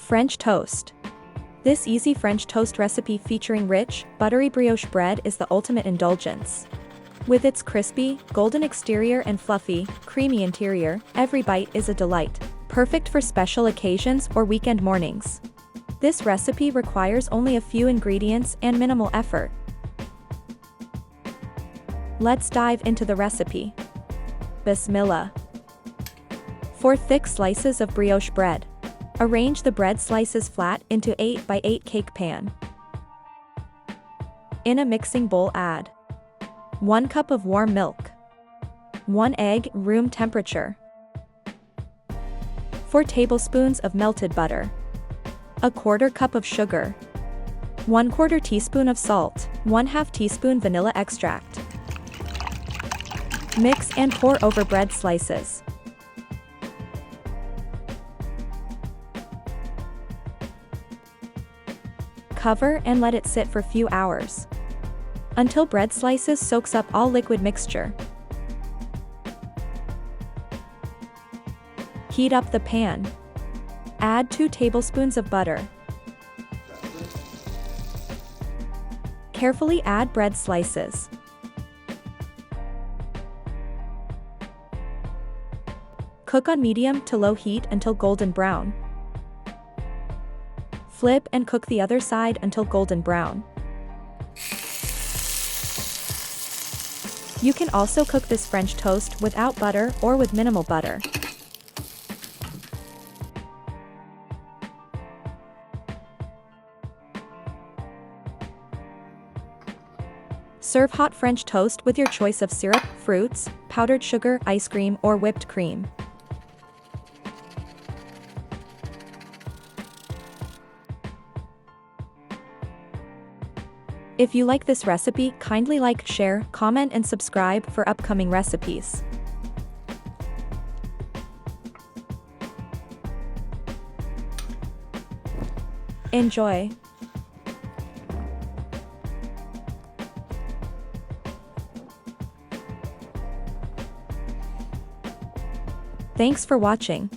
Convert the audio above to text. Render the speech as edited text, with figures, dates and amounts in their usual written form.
French toast. This easy French toast recipe featuring rich, buttery brioche bread is the ultimate indulgence. With its crispy, golden exterior and fluffy, creamy interior, every bite is a delight, perfect for special occasions or weekend mornings. This recipe requires only a few ingredients and minimal effort. Let's dive into the recipe. Bismillah. 4 thick slices of brioche bread. Arrange the bread slices flat into 8 by 8 cake pan. In a mixing bowl add 1 cup of warm milk, 1 egg room temperature, 4 tablespoons of melted butter, 1/4 cup of sugar, 1/4 teaspoon of salt, 1/2 teaspoon vanilla extract. Mix and pour over bread slices. Cover and let it sit for few hours, until bread slices soaks up all liquid mixture. Heat up the pan. Add 2 tablespoons of butter. Carefully add bread slices. Cook on medium to low heat until golden brown. Flip and cook the other side until golden brown. You can also cook this French toast without butter or with minimal butter. Serve hot French toast with your choice of syrup, fruits, powdered sugar, ice cream, or whipped cream. If you like this recipe, kindly like, share, comment, and subscribe for upcoming recipes. Enjoy! Thanks for watching.